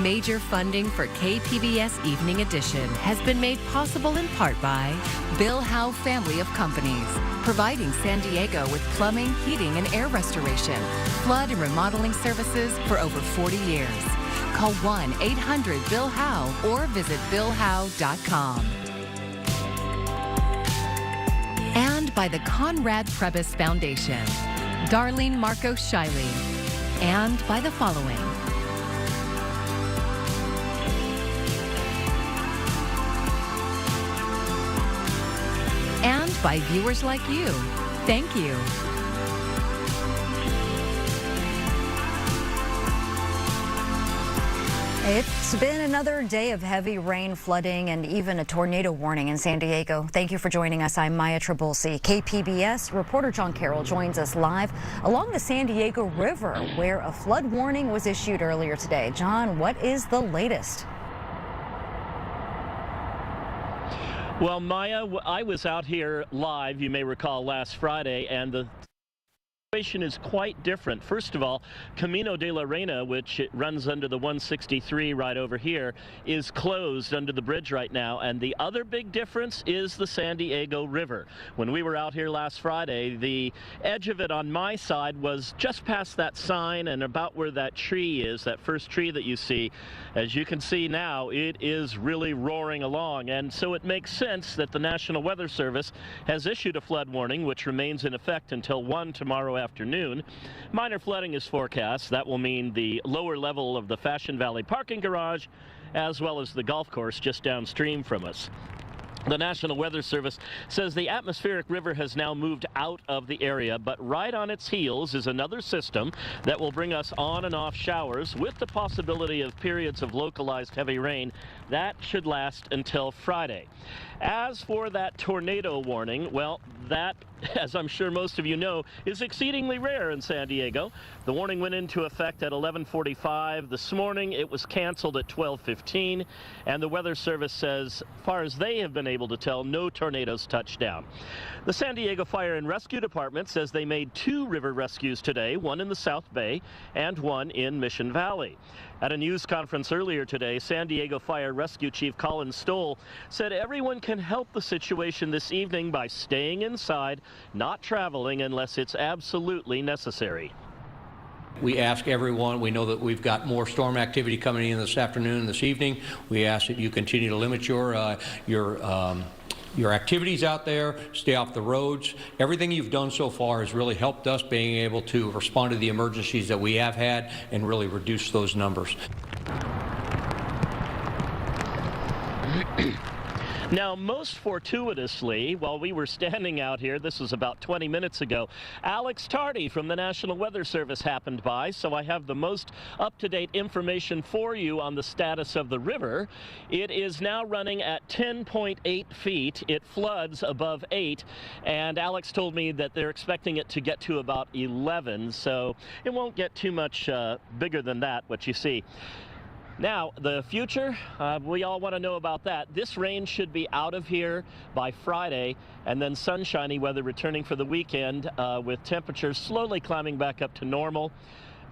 Major funding for KPBS Evening Edition has been made possible in part by Bill Howe Family of Companies, providing San Diego with plumbing, heating, and air restoration, flood and remodeling services for over 40 years. Call 1-800-BILL-HOWE or visit billhowe.com. And by the Conrad Prebys Foundation, Darlene Marco Shiley, and by the following. And by viewers like you. Thank you. It's been another day of heavy rain, flooding, and even a tornado warning in San Diego. Thank you for joining us. I'm Maya Trabulsi. KPBS reporter John Carroll joins us live along the San Diego River, where a flood warning was issued earlier today. John, what is the latest? Well, Maya, I was out here live, you may recall, last Friday, and the situation is quite different. First of all, Camino de la Reina, which it runs under the 163 right over here, is closed under the bridge right now. And the other big difference is the San Diego River. When we were out here last Friday, the edge of it on my side was just past that sign and about where that tree is, that first tree that you see. As you can see now, it is really roaring along. And so it makes sense that the National Weather Service has issued a flood warning, which remains in effect until 1 tomorrow afternoon. Minor flooding is forecast. That will mean the lower level of the Fashion Valley parking garage, as well as the golf course just downstream from us. The National Weather Service says the atmospheric river has now moved out of the area, but right on its heels is another system that will bring us on and off showers with the possibility of periods of localized heavy rain. That should last until Friday. As for that tornado warning, well, that, as I'm sure most of you know, is exceedingly rare in San Diego. The warning went into effect at 11:45 this morning. It was canceled at 12:15, and the Weather Service says, as far as they have been able to tell, no tornadoes touched down. The San Diego Fire and Rescue Department says they made 2 river rescues today, one in the South Bay and one in Mission Valley. At a news conference earlier today, San Diego Fire Rescue Chief Colin Stoll said everyone can help the situation this evening by staying inside, not traveling unless it's absolutely necessary. We ask everyone, we know that we've got more storm activity coming in this afternoon and this evening. We ask that you continue to limit your activities out there, stay off the roads. Everything you've done so far has really helped us being able to respond to the emergencies that we have had and really reduce those numbers. Now, most fortuitously, while we were standing out here, this was about 20 minutes ago, Alex Tardy from the National Weather Service happened by, so I have the most up-to-date information for you on the status of the river. It is now running at 10.8 feet. It floods above 8, and Alex told me that they're expecting it to get to about 11, so it won't get too much bigger than that, what you see. Now, the future, we all want to know about that. This rain should be out of here by Friday, and then sunshiny weather returning for the weekend with temperatures slowly climbing back up to normal.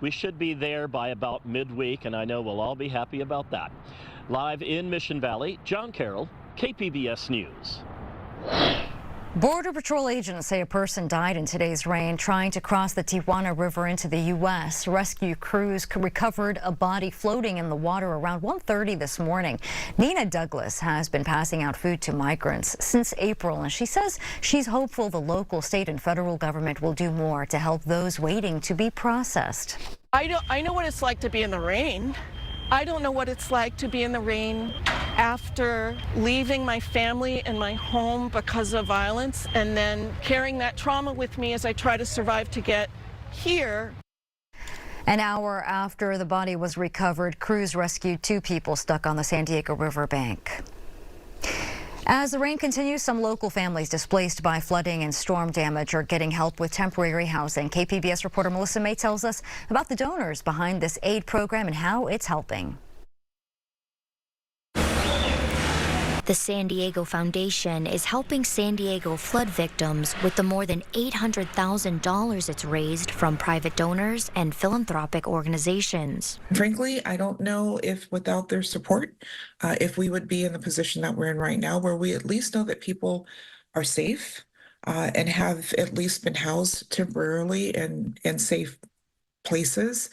We should be there by about midweek, and I know we'll all be happy about that. Live in Mission Valley, John Carroll, KPBS News. Border Patrol agents say a person died in today's rain trying to cross the Tijuana River into the U.S. Rescue crews recovered a body floating in the water around 1:30 this morning. Nina Douglas has been passing out food to migrants since April, and she says she's hopeful the local, state, and federal government will do more to help those waiting to be processed. I know what it's like to be in the rain. I don't know what it's like to be in the rain after leaving my family and my home because of violence and then carrying that trauma with me as I try to survive to get here. An hour after the body was recovered, crews rescued 2 people stuck on the San Diego River bank. As the rain continues, some local families displaced by flooding and storm damage are getting help with temporary housing. KPBS reporter Melissa May tells us about the donors behind this aid program and how it's helping. The San Diego Foundation is helping San Diego flood victims with the more than $800,000 it's raised from private donors and philanthropic organizations. Frankly, I don't know if without their support, if we would be in the position that we're in right now, where we at least know that people are safe and have at least been housed temporarily in safe places,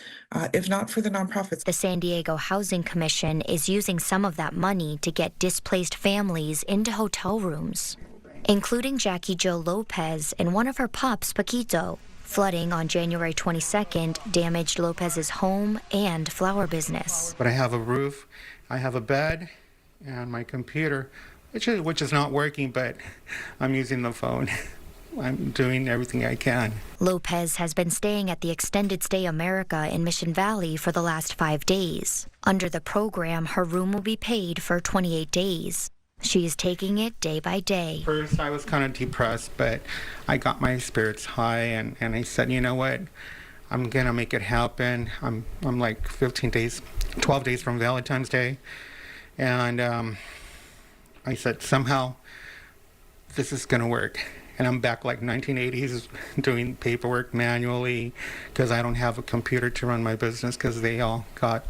if not for the nonprofits. The San Diego Housing Commission is using some of that money to get displaced families into hotel rooms, including Jackie Jo Lopez and one of her pups, Paquito. Flooding on January 22nd damaged Lopez's home and flower business. But I have a roof, I have a bed, and my computer, which is not working, but I'm using the phone. I'm doing everything I can. Lopez has been staying at the Extended Stay America in Mission Valley for the last 5 days. Under the program, her room will be paid for 28 days. She is taking it day by day. First, I was kind of depressed, but I got my spirits high, and I said, you know what? I'm going to make it happen. I'm like 12 days from Valentine's Day. And I said, somehow, this is going to work. And I'm back like 1980s doing paperwork manually because I don't have a computer to run my business because they all got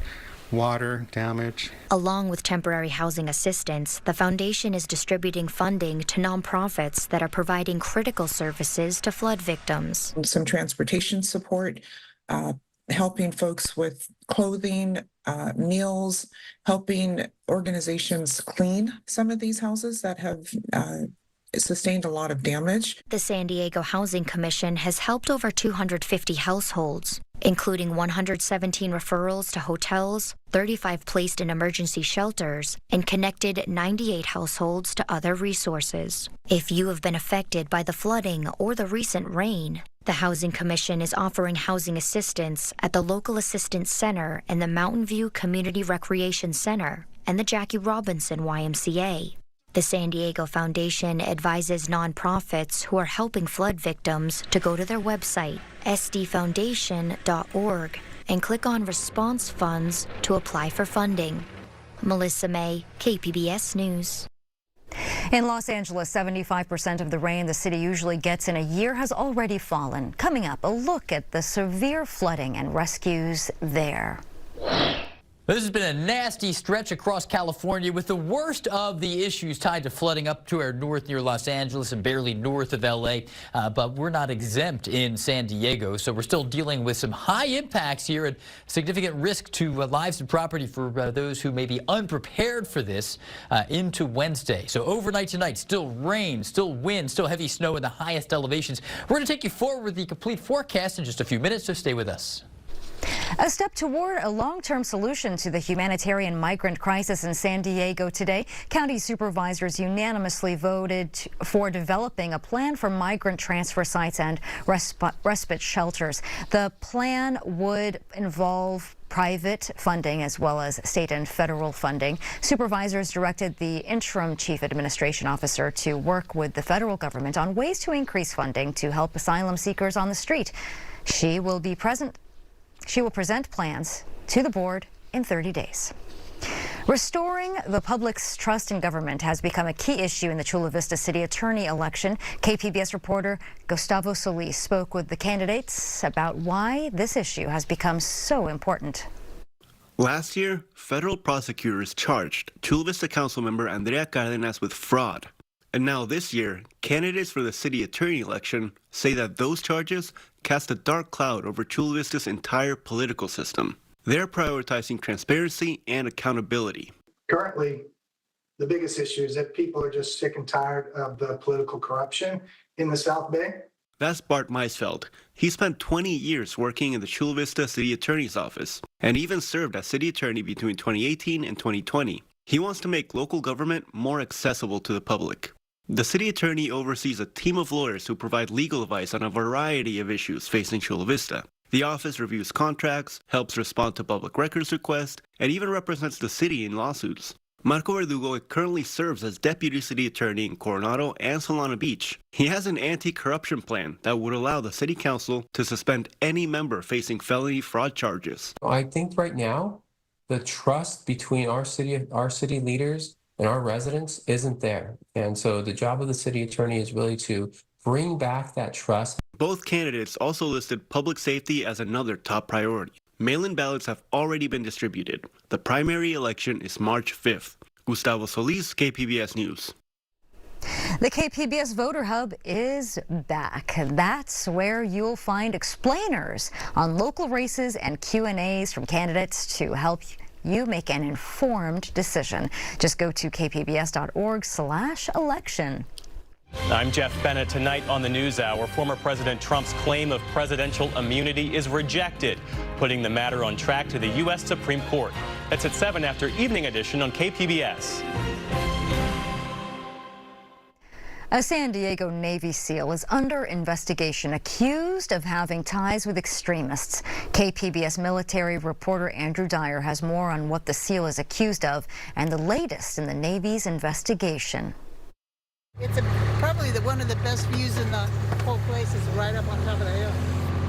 water damage. Along with temporary housing assistance, the foundation is distributing funding to nonprofits that are providing critical services to flood victims. Some transportation support, helping folks with clothing, meals, helping organizations clean some of these houses that have sustained a lot of damage. The San Diego Housing Commission has helped over 250 households, including 117 referrals to hotels, 35 placed in emergency shelters, and connected 98 households to other resources. If you have been affected by the flooding or the recent rain, the Housing Commission is offering housing assistance at the Local Assistance Center and the Mountain View Community Recreation Center and the Jackie Robinson YMCA. The San Diego Foundation advises nonprofits who are helping flood victims to go to their website, sdfoundation.org, and click on Response Funds to apply for funding. Melissa May, KPBS News. In Los Angeles, 75% of the rain the city usually gets in a year has already fallen. Coming up, a look at the severe flooding and rescues there. This has been a nasty stretch across California with the worst of the issues tied to flooding up to our north near Los Angeles and barely north of L.A. But we're not exempt in San Diego, so we're still dealing with some high impacts here and significant risk to lives and property for those who may be unprepared for this into Wednesday. So overnight tonight, still rain, still wind, still heavy snow in the highest elevations. We're going to take you forward with the complete forecast in just a few minutes, so stay with us. A step toward a long-term solution to the humanitarian migrant crisis in San Diego today. County supervisors unanimously voted for developing a plan for migrant transfer sites and respite shelters. The plan would involve private funding as well as state and federal funding. Supervisors directed the interim chief administration officer to work with the federal government on ways to increase funding to help asylum seekers on the street. She will present plans to the board in 30 days. Restoring the public's trust in government has become a key issue in the Chula Vista City Attorney election. KPBS reporter Gustavo Solis spoke with the candidates about why this issue has become so important. Last year, federal prosecutors charged Chula Vista Councilmember Andrea Cardenas with fraud. And now this year, candidates for the city attorney election say that those charges cast a dark cloud over Chula Vista's entire political system. They're prioritizing transparency and accountability. Currently, the biggest issue is that people are just sick and tired of the political corruption in the South Bay. That's Bart Meisfeld. He spent 20 years working in the Chula Vista City Attorney's office and even served as city attorney between 2018 and 2020. He wants to make local government more accessible to the public. The city attorney oversees a team of lawyers who provide legal advice on a variety of issues facing Chula Vista. The office reviews contracts, helps respond to public records requests, and even represents the city in lawsuits. Marco Verdugo currently serves as deputy city attorney in Coronado and Solana Beach. He has an anti-corruption plan that would allow the city council to suspend any member facing felony fraud charges. I think right now, the trust between our city leaders and our residents isn't there. And so the job of the city attorney is really to bring back that trust. Both candidates also listed public safety as another top priority. Mail-in ballots have already been distributed. The primary election is March 5th. Gustavo Solis, KPBS News. The KPBS Voter Hub is back. That's where you'll find explainers on local races and Q&As from candidates to help you make an informed decision. Just go to kpbs.org/election. I'm Jeff Bennett. Tonight on the NewsHour, former President Trump's claim of presidential immunity is rejected, putting the matter on track to the U.S. Supreme Court. That's at 7 after Evening Edition on KPBS. A San Diego Navy SEAL is under investigation, accused of having ties with extremists. KPBS military reporter Andrew Dyer has more on what the SEAL is accused of and the latest in the Navy's investigation. It's probably one of the best views in the whole place is right up on top of the hill.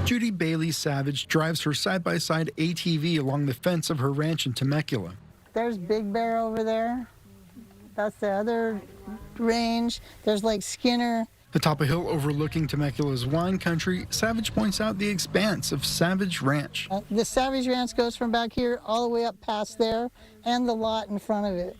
Judy Bailey Savage drives her side-by-side ATV along the fence of her ranch in Temecula. There's Big Bear over there. That's the other range. There's Lake Skinner. Atop a hill overlooking Temecula's wine country, Savage points out the expanse of Savage Ranch. The Savage Ranch goes from back here all the way up past there and the lot in front of it.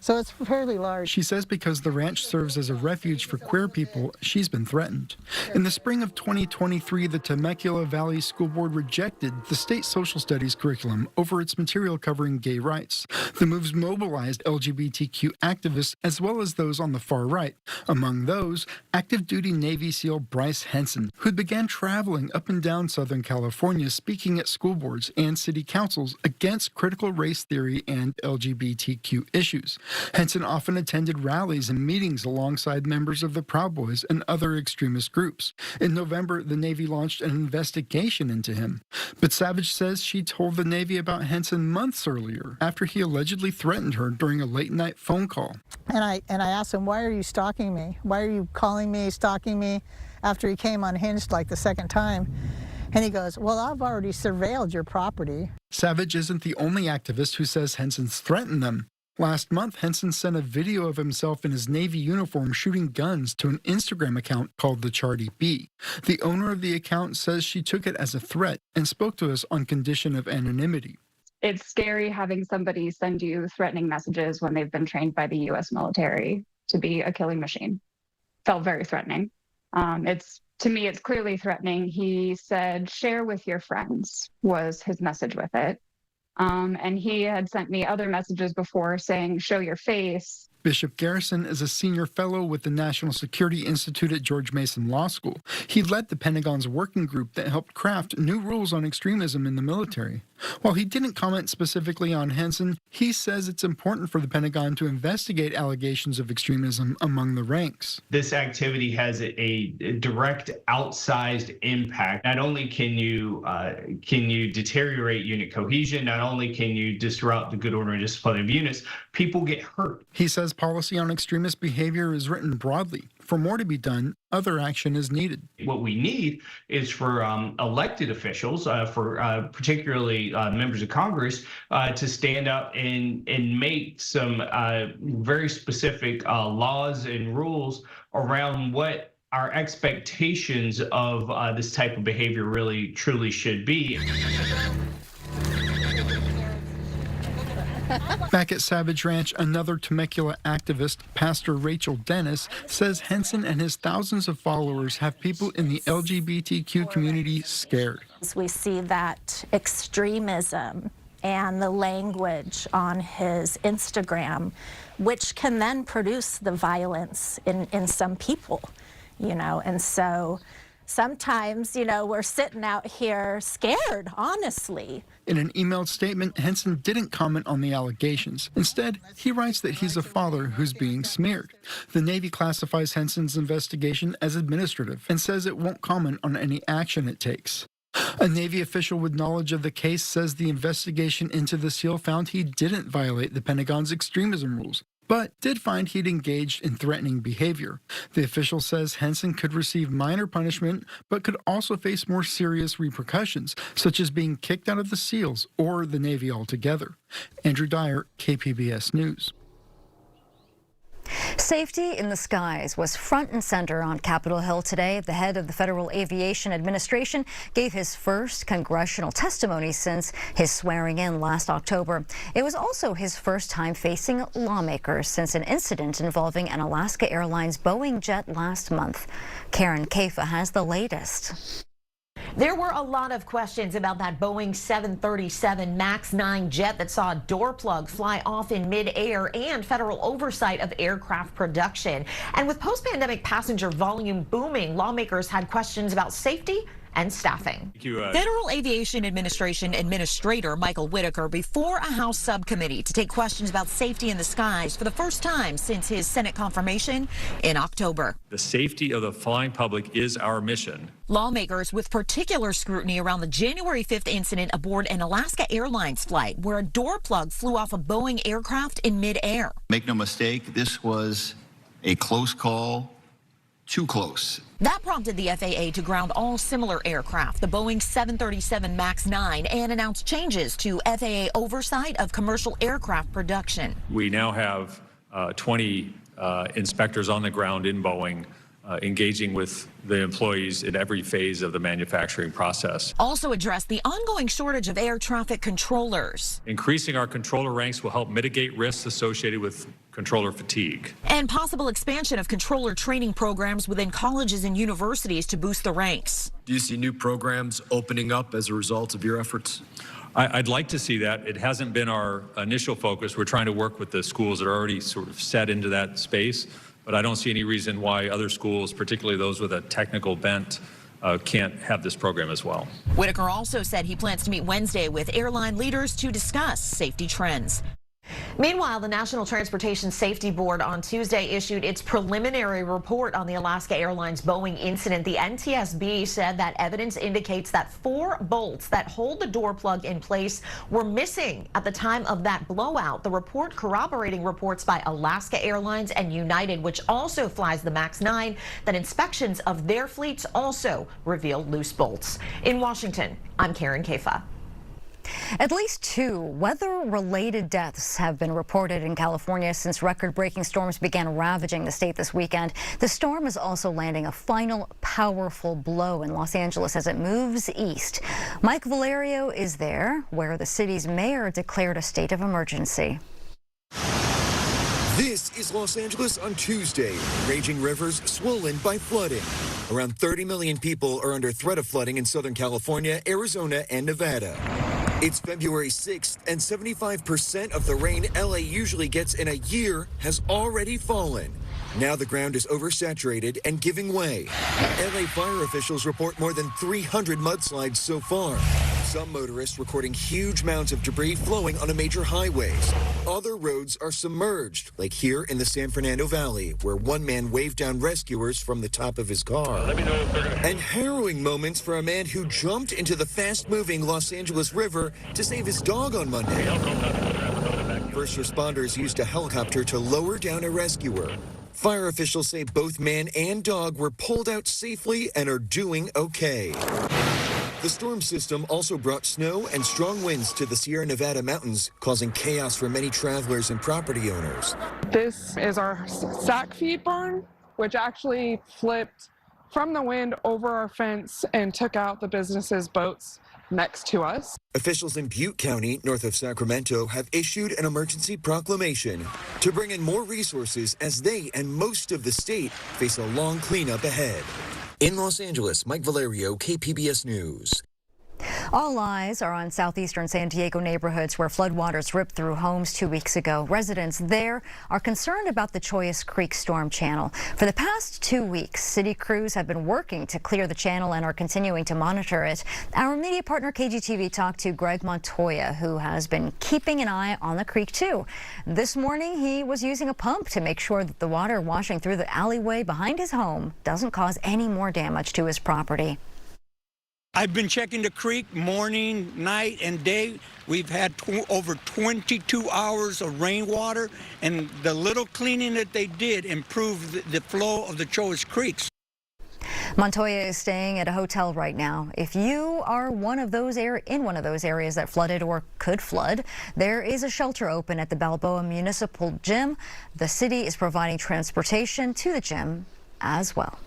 So it's fairly large. She says because the ranch serves as a refuge for queer people, she's been threatened. In the spring of 2023, the Temecula Valley School Board rejected the state social studies curriculum over its material covering gay rights. The moves mobilized LGBTQ activists as well as those on the far right. Among those, active duty Navy SEAL Bryce Henson, who began traveling up and down Southern California speaking at school boards and city councils against critical race theory and LGBTQ issues. Henson often attended rallies and meetings alongside members of the Proud Boys and other extremist groups. In November, the Navy launched an investigation into him. But Savage says she told the Navy about Henson months earlier, after he allegedly threatened her during a late-night phone call. And I asked him, why are you stalking me? Why are you calling me, stalking me? After he came unhinged like the second time. And he goes, well, I've already surveilled your property. Savage isn't the only activist who says Henson's threatened them. Last month, Henson sent a video of himself in his Navy uniform shooting guns to an Instagram account called the Charty Bee. The owner of the account says she took it as a threat and spoke to us on condition of anonymity. It's scary having somebody send you threatening messages when they've been trained by the U.S. military to be a killing machine. Felt very threatening. To me, it's clearly threatening. He said, share with your friends was his message with it. And he had sent me other messages before saying, show your face. Bishop Garrison is a senior fellow with the National Security Institute at George Mason Law School. He led the Pentagon's working group that helped craft new rules on extremism in the military. While he didn't comment specifically on Henson, he says it's important for the Pentagon to investigate allegations of extremism among the ranks. This activity has a direct outsized impact. Not only can you deteriorate unit cohesion, not only can you disrupt the good order and discipline of units, people get hurt. He says policy on extremist behavior is written broadly. For more to be done, other action is needed. What we need is for elected officials, particularly members of Congress, to stand up and make some very specific laws and rules around what our expectations of this type of behavior really truly should be. Back at Savage Ranch, another Temecula activist, Pastor Rachel Dennis, says Henson and his thousands of followers have people in the LGBTQ community scared. We see that extremism and the language on his Instagram, which can then produce the violence in some people, and so sometimes, we're sitting out here scared, honestly. In an emailed statement, Henson didn't comment on the allegations. Instead, he writes that he's a father who's being smeared. The Navy classifies Henson's investigation as administrative and says it won't comment on any action it takes. A Navy official with knowledge of the case says the investigation into the SEAL found he didn't violate the Pentagon's extremism rules, but did find he'd engaged in threatening behavior. The official says Henson could receive minor punishment, but could also face more serious repercussions, such as being kicked out of the SEALs or the Navy altogether. Andrew Dyer, KPBS News. Safety in the skies was front and center on Capitol Hill today. The head of the Federal Aviation Administration gave his first congressional testimony since his swearing in last October. It was also his first time facing lawmakers since an incident involving an Alaska Airlines Boeing jet last month. Karen Kafa has the latest. There were a lot of questions about that Boeing 737 MAX 9 jet that saw a door plug fly off in midair and federal oversight of aircraft production. And with post-pandemic passenger volume booming, lawmakers had questions about safety and staffing. Federal Aviation Administration Administrator Michael Whitaker before a House subcommittee to take questions about safety in the skies for the first time since his Senate confirmation in October. The safety of the flying public is our mission. Lawmakers with particular scrutiny around the January 5th incident aboard an Alaska Airlines flight where a door plug flew off a Boeing aircraft in midair. Make no mistake, this was a close call, too close. That prompted the FAA to ground all similar aircraft, the Boeing 737 MAX 9, and announce changes to FAA oversight of commercial aircraft production. We now have 20 inspectors on the ground in Boeing engaging with the employees in every phase of the manufacturing process. Also addressed the ongoing shortage of air traffic controllers. Increasing our controller ranks will help mitigate risks associated with controller fatigue. And possible expansion of controller training programs within colleges and universities to boost the ranks. Do you see new programs opening up as a result of your efforts? I'd like to see that. It hasn't been our initial focus. We're trying to work with the schools that are already sort of set into that space, but I don't see any reason why other schools, particularly those with a technical bent, can't have this program as well. Whitaker also said he plans to meet Wednesday with airline leaders to discuss safety trends. Meanwhile, the National Transportation Safety Board on Tuesday issued its preliminary report on the Alaska Airlines Boeing incident. The NTSB said that evidence indicates that 4 bolts that hold the door plug in place were missing at the time of that blowout. The report corroborating reports by Alaska Airlines and United, which also flies the MAX 9, that inspections of their fleets also revealed loose bolts. In Washington, I'm Karen Kafa. At least 2 weather-related deaths have been reported in California since record-breaking storms began ravaging the state this weekend. The storm is also landing a final powerful blow in Los Angeles as it moves east. Mike Valerio is there, where the city's mayor declared a state of emergency. This is Los Angeles on Tuesday. Raging rivers swollen by flooding. Around 30 million people are under threat of flooding in Southern California, Arizona, and Nevada. It's February 6th, and 75% of the rain LA usually gets in a year has already fallen. Now the ground is oversaturated and giving way. LA fire officials report more than 300 mudslides so far. Some motorists recording huge mounds of debris flowing on major highways. Other roads are submerged, like here in the San Fernando Valley, where one man waved down rescuers from the top of his car. And harrowing moments for a man who jumped into the fast-moving Los Angeles River to save his dog on Monday. First responders used a helicopter to lower down a rescuer. Fire officials say both man and dog were pulled out safely and are doing okay. The storm system also brought snow and strong winds to the Sierra Nevada mountains, causing chaos for many travelers and property owners. This is our sack feed barn, which actually flipped from the wind over our fence and took out the business's boats next to us. Officials in Butte County, north of Sacramento, have issued an emergency proclamation to bring in more resources as they and most of the state face a long cleanup ahead. In Los Angeles, Mike Valerio, KPBS News. All eyes are on southeastern San Diego neighborhoods where floodwaters ripped through homes 2 weeks ago. Residents there are concerned about the Chollas Creek storm channel. For the past 2 weeks, city crews have been working to clear the channel and are continuing to monitor it. Our media partner KGTV talked to Greg Montoya, who has been keeping an eye on the creek too. This morning, he was using a pump to make sure that the water washing through the alleyway behind his home doesn't cause any more damage to his property. I've been checking the creek morning, night, and day. We've had over 22 hours of rainwater, and the little cleaning that they did improved the flow of the Chollas Creeks. Montoya is staying at a hotel right now. If you are in one of those areas that flooded or could flood, there is a shelter open at the Balboa Municipal Gym. The city is providing transportation to the gym as well.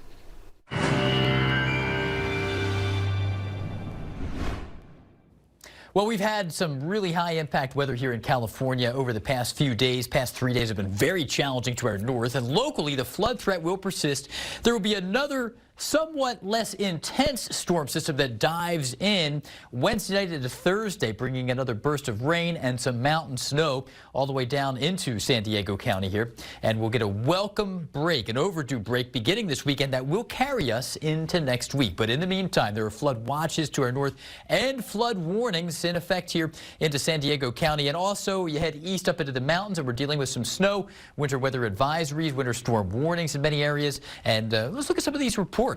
Well, we've had some really high impact weather here in California over the past few days. Past 3 days have been very challenging to our north, and locally the flood threat will persist. There will be another somewhat less intense storm system that dives in Wednesday night into Thursday, bringing another burst of rain and some mountain snow all the way down into San Diego County here. And we'll get a welcome break, an overdue break beginning this weekend that will carry us into next week. But in the meantime, there are flood watches to our north and flood warnings in effect here into San Diego County. And also you head east up into the mountains and we're dealing with some snow, winter weather advisories, winter storm warnings in many areas. And let's look at some of these reports.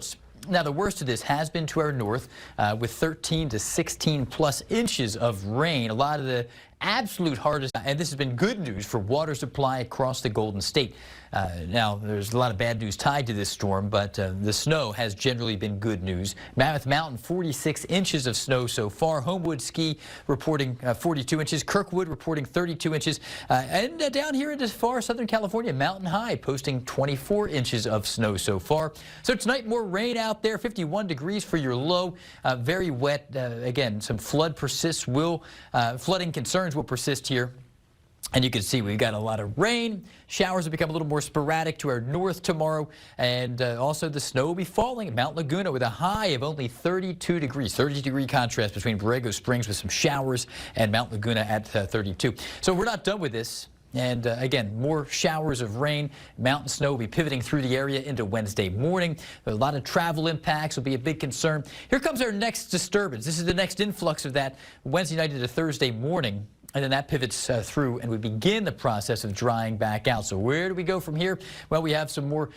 Now, the worst of this has been to our north with 13 to 16 plus inches of rain. A lot of the absolute hardest, and this has been good news for water supply across the Golden State. Now, there's a lot of bad news tied to this storm, but the snow has generally been good news. Mammoth Mountain, 46 inches of snow so far. Homewood Ski reporting 42 inches. Kirkwood reporting 32 inches. And down here into far Southern California, Mountain High posting 24 inches of snow so far. So tonight, more rain out there, 51 degrees for your low. Very wet. Again, some flooding concerns will persist here. And you can see we've got a lot of rain. Showers will become a little more sporadic to our north tomorrow. And also the snow will be falling at Mount Laguna with a high of only 32 degrees. 30-degree contrast between Borrego Springs with some showers and Mount Laguna at 32. So we're not done with this. And again, more showers of rain. Mountain snow will be pivoting through the area into Wednesday morning. A lot of travel impacts will be a big concern. Here comes our next disturbance. This is the next influx of that Wednesday night into Thursday morning. And then that pivots through and we begin the process of drying back out. So where do we go from here? Well, we have some more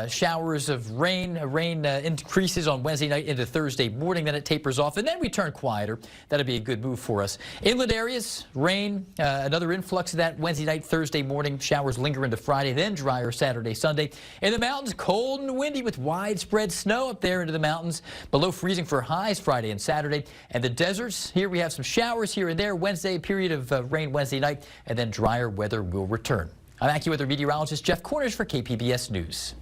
showers of rain. Rain increases on Wednesday night into Thursday morning. Then it tapers off and then we turn quieter. That'll be a good move for us. Inland areas, rain, another influx of that Wednesday night, Thursday morning. Showers linger into Friday, then drier Saturday, Sunday. In the mountains, cold and windy with widespread snow up there into the mountains. Below freezing for highs Friday and Saturday. And the deserts, here we have some showers here and there. Wednesday, a period of rain Wednesday night, and then drier weather will return. I'm AccuWeather meteorologist Jeff Cornish for KPBS News.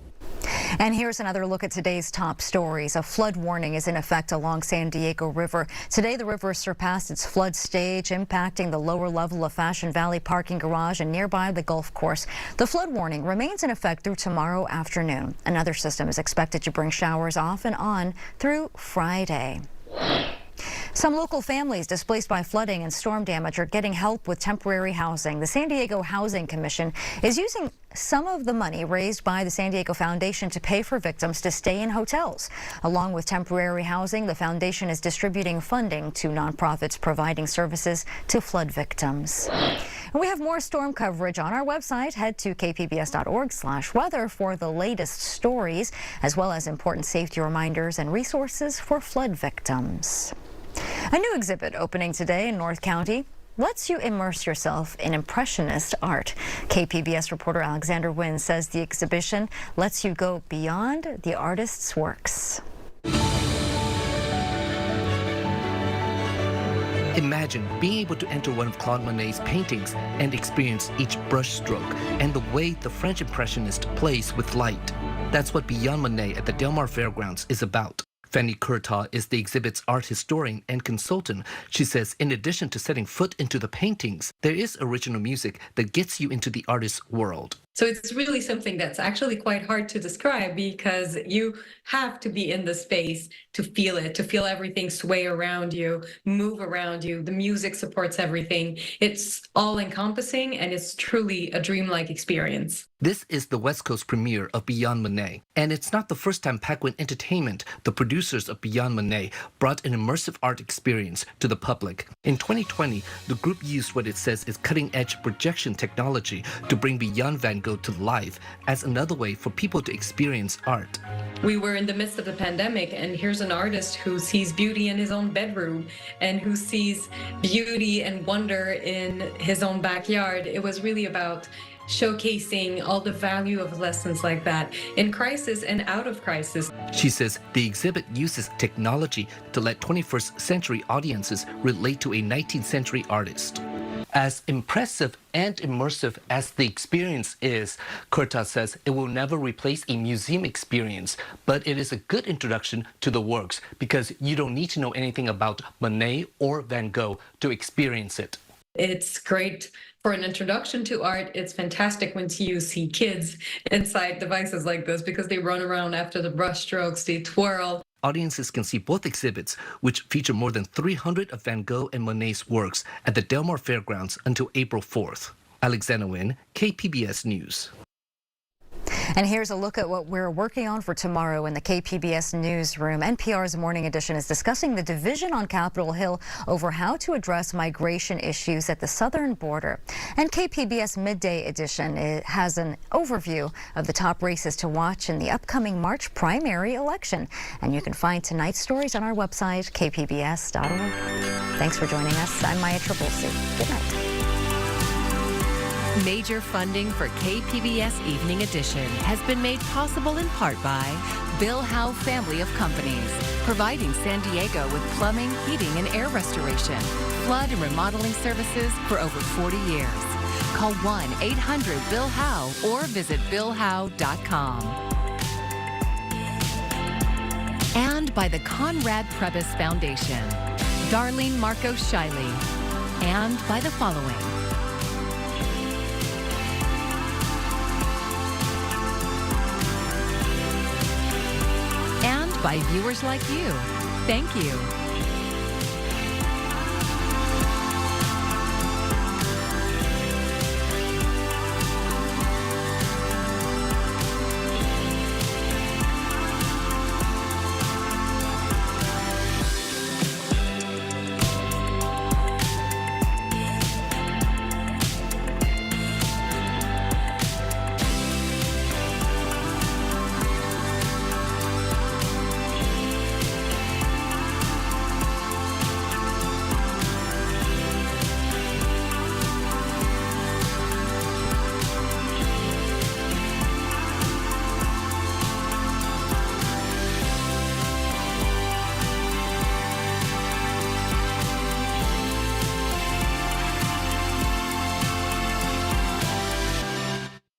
And here's another look at today's top stories. A flood warning is in effect along San Diego River. Today, the river surpassed its flood stage, impacting the lower level of Fashion Valley parking garage and nearby the golf course. The flood warning remains in effect through tomorrow afternoon. Another system is expected to bring showers off and on through Friday. Some local families displaced by flooding and storm damage are getting help with temporary housing. The San Diego Housing Commission is using some of the money raised by the San Diego Foundation to pay for victims to stay in hotels. Along with temporary housing, the foundation is distributing funding to nonprofits providing services to flood victims. And we have more storm coverage on our website. Head to kpbs.org/weather for the latest stories, as well as important safety reminders and resources for flood victims. A new exhibit opening today in North County lets you immerse yourself in Impressionist art. KPBS reporter Alexander Wynn says the exhibition lets you go beyond the artist's works. Imagine being able to enter one of Claude Monet's paintings and experience each brushstroke and the way the French Impressionist plays with light. That's what Beyond Monet at the Del Mar Fairgrounds is about. Fanny Curtaw is the exhibit's art historian and consultant. She says in addition to setting foot into the paintings, there is original music that gets you into the artist's world. So it's really something that's actually quite hard to describe because you have to be in the space to feel it, to feel everything sway around you, move around you. The music supports everything. It's all encompassing and it's truly a dreamlike experience. This is the West Coast premiere of Beyond Monet. And it's not the first time Paquin Entertainment, the producers of Beyond Monet, brought an immersive art experience to the public. In 2020, the group used what it says is cutting-edge projection technology to bring Beyond Van Gogh to life as another way for people to experience art. We were in the midst of the pandemic, and here's an artist who sees beauty in his own bedroom and who sees beauty and wonder in his own backyard. It was really about showcasing all the value of lessons like that in crisis and out of crisis. She says the exhibit uses technology to let 21st century audiences relate to a 19th century artist. As impressive and immersive as the experience is, Kurta says it will never replace a museum experience, but it is a good introduction to the works because you don't need to know anything about Monet or Van Gogh to experience it. It's great for an introduction to art. It's fantastic when you see kids inside devices like this because they run around after the brush strokes, they twirl. Audiences can see both exhibits, which feature more than 300 of Van Gogh and Monet's works at the Del Mar Fairgrounds until April 4th. Alexander Nguyen, KPBS News. And here's a look at what we're working on for tomorrow in the KPBS newsroom. NPR's Morning Edition is discussing the division on Capitol Hill over how to address migration issues at the southern border. And KPBS Midday Edition has an overview of the top races to watch in the upcoming March primary election. And you can find tonight's stories on our website, kpbs.org. Thanks for joining us. I'm Maya Trabulsi. Good night. Major funding for KPBS Evening Edition has been made possible in part by Bill Howe Family of Companies, providing San Diego with plumbing, heating, and air restoration, flood and remodeling services for over 40 years. Call 1-800-BILL-HOWE or visit billhowe.com. And by the Conrad Prebys Foundation, Darlene Marcos Shiley, and by the following. By viewers like you. Thank you.